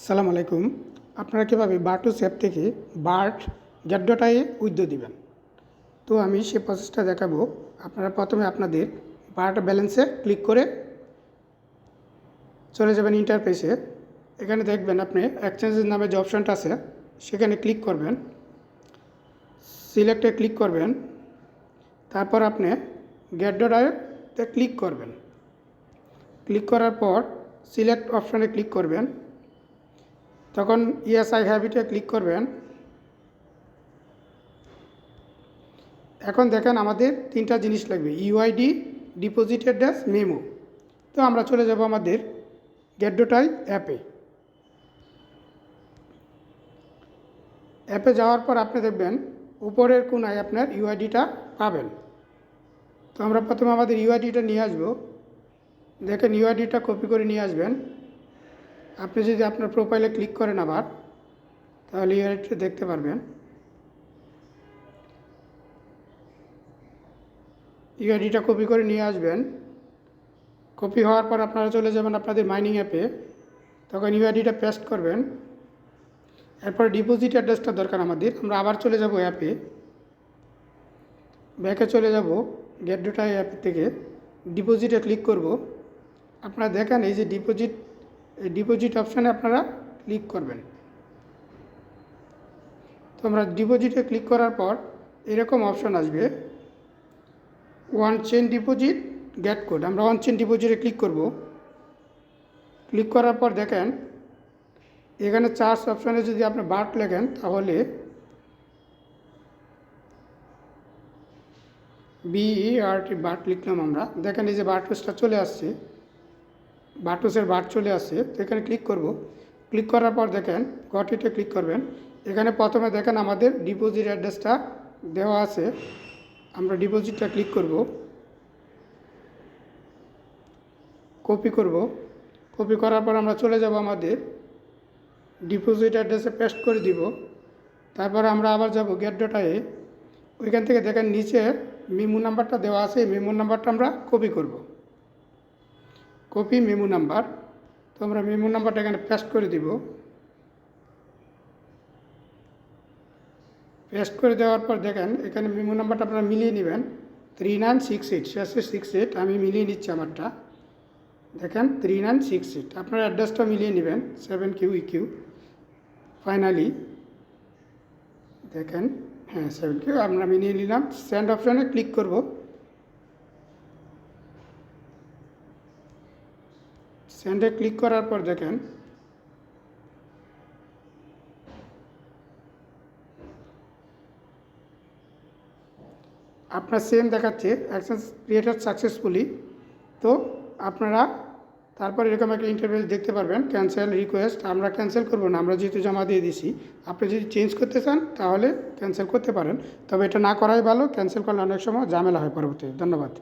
সালাম আলাইকুম। আপনারা কীভাবে বার্টুস অ্যাপ থেকে বার্ট গেট ডট আই উইথড্র দিবেন, তো আমি সে প্রসেসটা দেখাবো। আপনারা প্রথমে আপনাদের বার্ট ব্যালেন্সে ক্লিক করে চলে যাবেন ইন্টারফেসে। এখানে দেখবেন আপনি এক্সচেঞ্জের নামে যে অপশানটা আছে সেখানে ক্লিক করবেন, সিলেক্টে ক্লিক করবেন, তারপর আপনি গেট ডট আইতে ক্লিক করবেন। ক্লিক করার পর সিলেক্ট অপশানে ক্লিক করবেন, তখন ইয়েস আই হ্যাভ ইটে ক্লিক করবেন। এখন দেখেন আমাদের তিনটা জিনিস লাগবে, ইউআইডি, ডিপোজিট অ্যাড্রেস, মেমো। তো আমরা চলে যাব আমাদের গেট ডট আই অ্যাপে যাওয়ার পর আপনি দেখবেন উপরের কোনায় আপনার ইউআইডিটা পাবেন। তো আমরা প্রথমে আমাদের ইউআইডিটা নিয়ে আসবো। দেখেন ইউআইডিটা কপি করে নিয়ে আসবেন। আপনি যদি আপনার প্রোফাইলে ক্লিক করেন আবার, তাহলে ইউআইডিটা দেখতে পারবেন। ইউআইডিটা কপি করে নিয়ে আসবেন। কপি হওয়ার পর আপনারা চলে যাবেন আপনাদের মাইনিং অ্যাপে, তখন ইউআইডিটা পেস্ট করবেন। এরপর ডিপোজিট অ্যাড্রেসটা দরকার আমাদের। আমরা আবার চলে যাব অ্যাপে, ব্যাকে চলে যাব, গেট ডট আই অ্যাপ থেকে ডিপোজিটে ক্লিক করব। আপনারা দেখেন এই যে ডিপোজিট অপশানে আপনারা ক্লিক করবেন। তো আমরা ডিপোজিটে ক্লিক করার পর এরকম অপশান আসবে, one chain deposit gate code. আমরা ওয়ান চেন ডিপোজিটে ক্লিক করব। ক্লিক করার পর দেখেন এখানে চার্জ অপশানে যদি আপনি বার্ট লেখেন, তাহলে BERT বার্ট লিখলাম আমরা। দেখেন এই যে বার্টসটা চলে আসছে, বার্টসের বার্ট চলে আসছে। তো এখানে ক্লিক করব। ক্লিক করার পর দেখেন গট ইটে ক্লিক করবেন। এখানে প্রথমে দেখেন আমাদের ডিপোজিট অ্যাড্রেসটা দেওয়া আছে। আমরা ডিপোজিটটা ক্লিক করব, কপি করব। কপি করার পর আমরা চলে যাব আমাদের ডিপোজিট অ্যাড্রেসে পেস্ট করে দিব। তারপর আমরা আবার যাব গেট ডট আই। ওইখান থেকে দেখেন নিচে মেমো নাম্বারটা দেওয়া আছে, মেমো নাম্বারটা আমরা কপি করব, কপি মেমো নাম্বার। তো আমরা মেমো নাম্বারটা এখানে পেস্ট করে দিব। পেস্ট করে দেওয়ার পর দেখেন এখানে মেমো নাম্বারটা আপনারা মিলিয়ে নেবেন, 3968 শেষে 68। আমি মিলিয়ে নিচ্ছি আমারটা। দেখেন 3968। আপনার অ্যাড্রেসটা মিলিয়ে নেবেন, 7QEQ। ফাইনালি দেখেন, হ্যাঁ 7Q আমরা মিলিয়ে নিলাম। সেন্ড অপশানে ক্লিক করব। সেন্ডে ক্লিক করার পর দেখেন আপনার সেম দেখাচ্ছে এক্সচেঞ্জ ক্রিয়েটেড সাকসেসফুলি। তো আপনারা তারপর এরকম একটা ইন্টারফেস দেখতে পারবেন, ক্যান্সেল রিকোয়েস্ট। আমরা ক্যান্সেল করব না, আমরা যেহেতু জমা দিয়ে দিছি। আপনি যদি চেঞ্জ করতে চান তাহলে ক্যান্সেল করতে পারেন, তবে এটা না করাই ভালো। ক্যান্সেল করলে অনেক সময় ঝামেলা হয় পরবর্তীতে। ধন্যবাদ।